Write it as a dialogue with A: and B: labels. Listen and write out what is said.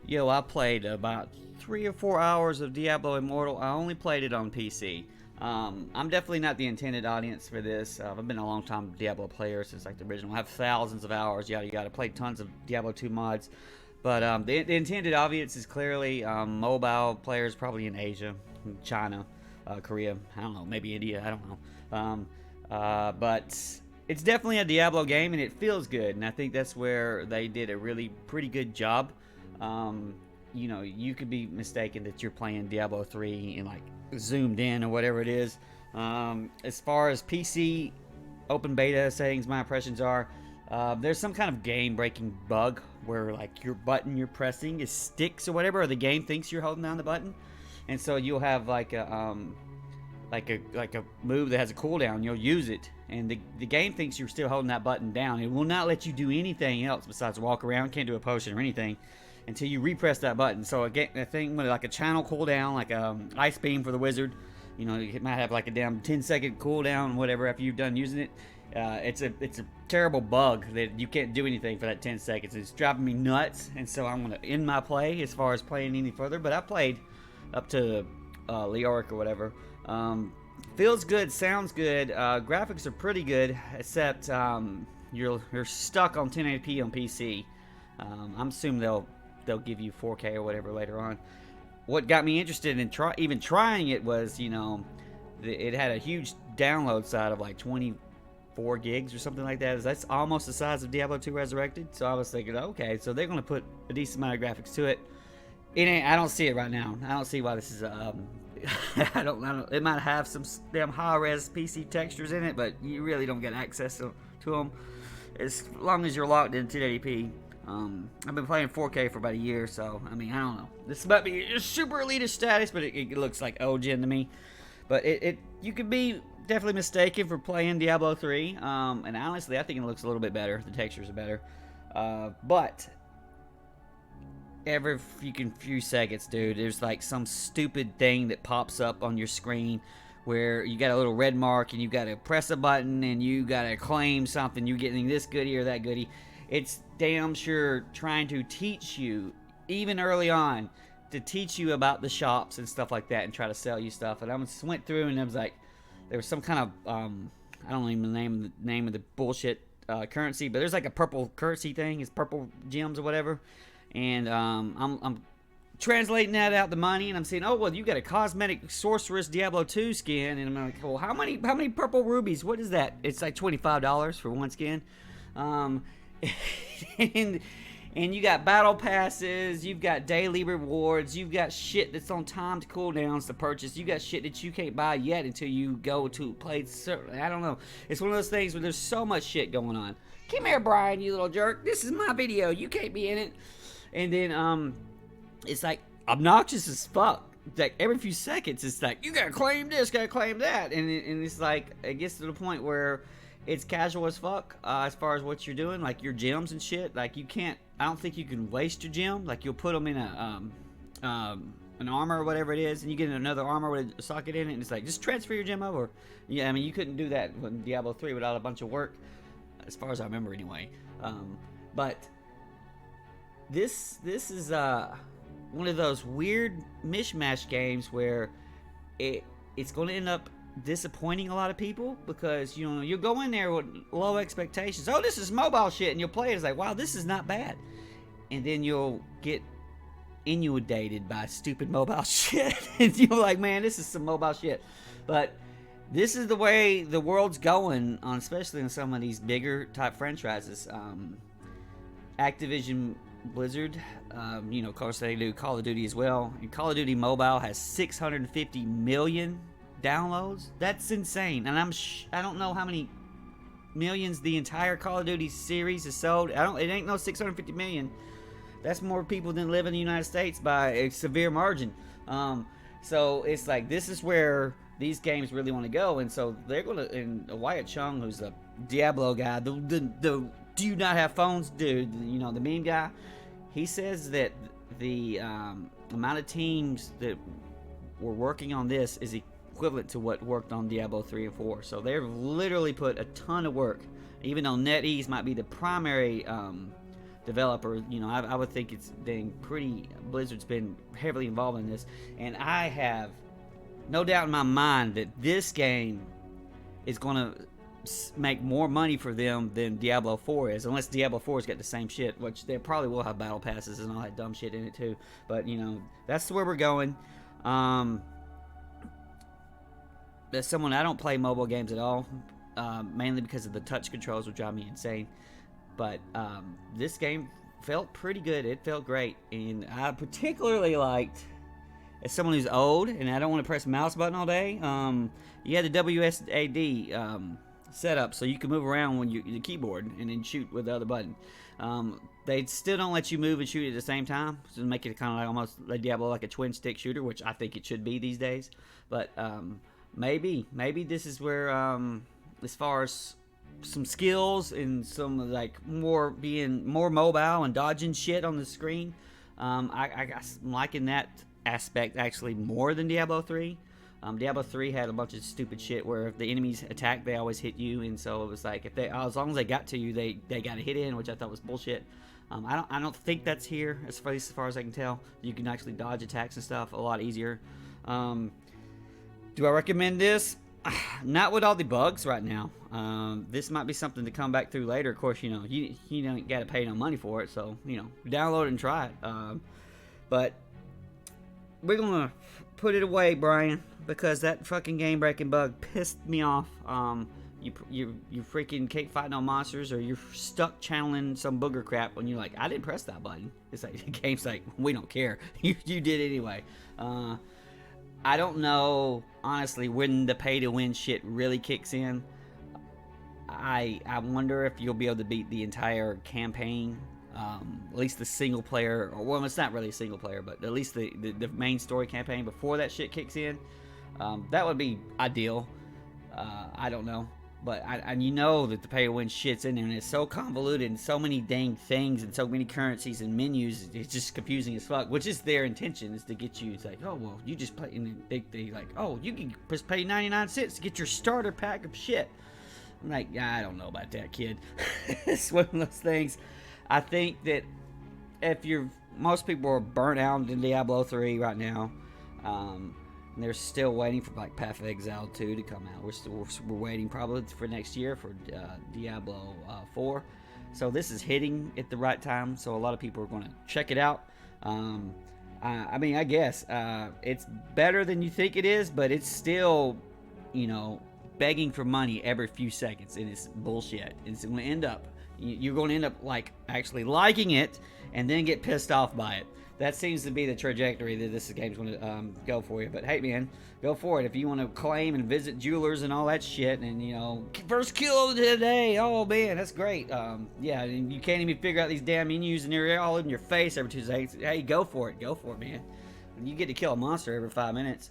A: Yo, I played about 3 or 4 hours of Diablo Immortal. I only played it on PC. I'm definitely not the intended audience for this. I've been a long time Diablo player since like the original. I have thousands of hours. You gotta play tons of Diablo 2 mods. But the intended audience is clearly mobile players, probably in Asia, China, Korea. I don't know, maybe India. I don't know. But it's definitely a Diablo game, and it feels good. And I think that's where they did a really pretty good job. You know, you could be mistaken that you're playing Diablo 3 and like zoomed in or whatever it is. As far as PC open beta settings, my impressions are there's some kind of game-breaking bug where like your button you're pressing is sticks or whatever, or the game thinks you're holding down the button, and so you'll have like a move that has a cooldown. You'll use it, and the game thinks you're still holding that button down. It will not let you do anything else besides walk around. Can't do a potion or anything until you repress that button. So a thing with like a channel cooldown, like ice beam for the wizard. You know, it might have like a damn 10-second cooldown, whatever, after you've done using it. It's a terrible bug that you can't do anything for that 10 seconds. It's driving me nuts, and so I'm gonna end my play as far as playing any further. But I played up to Leoric or whatever. Feels good, sounds good. Graphics are pretty good, except you're stuck on 1080p on PC. I'm assuming they'll give you 4K or whatever later on. What got me interested in even trying it was, you know, it had a huge download side of like 24 gigs or something like that. That's almost the size of Diablo 2 Resurrected. So I was thinking, okay, so they're going to put a decent amount of graphics to it. I don't see it right now. I don't see why this is I don't. It might have some damn high-res PC textures in it, but you really don't get access to them as long as you're locked in 1080p. I've been playing 4K for about a year, so I mean, I don't know. This might be super elitist status, but it looks like OGen to me. But you could be definitely mistaken for playing Diablo 3. And honestly, I think it looks a little bit better. The textures are better. But every few seconds, dude, there's like some stupid thing that pops up on your screen where you got a little red mark and you got to press a button and you got to claim something. You're getting this goodie or that goodie. It's damn sure trying to teach you, even early on, to teach you about the shops and stuff like that and try to sell you stuff. And I just went through and I was like, there was some kind of, I don't even know the name of the bullshit currency, but there's like a purple currency thing. It's purple gems or whatever. And I'm translating that out the money, and I'm saying, oh, well, you got a cosmetic sorceress Diablo 2 skin. And I'm like, well, how many purple rubies? What is that? It's like $25 for one skin. And you got battle passes, you've got daily rewards, you've got shit that's on timed cooldowns to purchase, you got shit that you can't buy yet until you go to play. I don't know. It's one of those things where there's so much shit going on. Come here, Brian, you little jerk. This is my video. You can't be in it. And then it's like obnoxious as fuck. Like every few seconds, it's like you gotta claim this, gotta claim that, and it's like it gets to the point where it's casual as fuck as far as what you're doing, like your gems and shit. Like you can't. I don't think you can waste your gem. Like you'll put them in an armor or whatever it is, and you get another armor with a socket in it, and it's like just transfer your gem over. Yeah, I mean you couldn't do that in Diablo 3 without a bunch of work, as far as I remember anyway. But this is one of those weird mishmash games where it's going to end up disappointing a lot of people, because you know you'll go in there with low expectations. Oh, this is mobile shit, and you'll play it. It's like, wow, this is not bad, and then you'll get inundated by stupid mobile shit, and you're like, man, this is some mobile shit. But this is the way the world's going on, especially in some of these bigger type franchises. Activision Blizzard, you know, of course they do Call of Duty as well, and Call of Duty Mobile has 650 million downloads. That's insane. And I don't know how many millions the entire Call of Duty series has sold. It ain't no 650 million. That's more people than live in the United States by a severe margin. So it's like this is where these games really want to go, and so they're gonna. And Wyatt Chung, who's the Diablo guy, the do you not have phones dude, you know, the meme guy, he says that the amount of teams that were working on this is equivalent to what worked on Diablo 3 and 4. So they've literally put a ton of work, even though NetEase might be the primary developer. You know, I would think it's dang pretty. Blizzard's been heavily involved in this, and I have no doubt in my mind that this game is going to make more money for them than Diablo 4 is, unless Diablo 4's got the same shit, which they probably will have battle passes and all that dumb shit in it too. But you know, that's where we're going. As someone, I don't play mobile games at all, mainly because of the touch controls, which drive me insane. But this game felt pretty good. It felt great, and I particularly liked, as someone who's old and I don't want to press the mouse button all day, you had the WSAD setup so you can move around when the keyboard and then shoot with the other button. They still don't let you move and shoot at the same time, so to make it kind of like almost like Diablo, like a twin stick shooter, which I think it should be these days. But maybe this is where, as far as some skills and some like being more mobile and dodging shit on the screen, I'm liking that aspect actually more than Diablo 3. Diablo 3 had a bunch of stupid shit where if the enemies attack, they always hit you, and so it was like if they, as long as they got to you, they got a hit in, which I thought was bullshit. I don't think that's here, as far as I can tell. You can actually dodge attacks and stuff a lot easier. Do I recommend this? Not with all the bugs right now. This might be something to come back through later. Of course, you know, you don't got to pay no money for it, so you know, download it and try it. But we're gonna put it away, Brian, because that fucking game breaking bug pissed me off. You freaking can't fight no monsters, or you're stuck channeling some booger crap when you're like, I didn't press that button. It's like the game's like, we don't care. You did anyway. I don't know, honestly, when the pay-to-win shit really kicks in. I wonder if you'll be able to beat the entire campaign, at least the single player, or well, it's not really a single player, but at least the main story campaign before that shit kicks in. That would be ideal. I don't know. But you know that the pay-to-win shit's in there, and it's so convoluted, and so many dang things, and so many currencies and menus. It's just confusing as fuck. Which is their intention, is to get you. It's like, oh well, you just play, and they like, oh, you can just pay 99 cents to get your starter pack of shit. I'm like, I don't know about that, kid. It's one of those things. I think that if most people are burnt out in Diablo 3 right now. And they're still waiting for like Path of Exile 2 to come out. We're waiting probably for next year for Diablo 4. So this is hitting at the right time. So a lot of people are going to check it out. I mean, I guess it's better than you think it is, but it's still, you know, begging for money every few seconds, and it's bullshit. It's going to end up, you're going to end up like actually liking it, and then get pissed off by it. That seems to be the trajectory that this game's going to go for you. But hey, man, go for it. If you want to claim and visit jewelers and all that shit, and you know, first kill of the day. Oh man, that's great. Yeah, and you can't even figure out these damn menus, and they're all in your face every 2 seconds. Hey, go for it, man. You get to kill a monster every 5 minutes.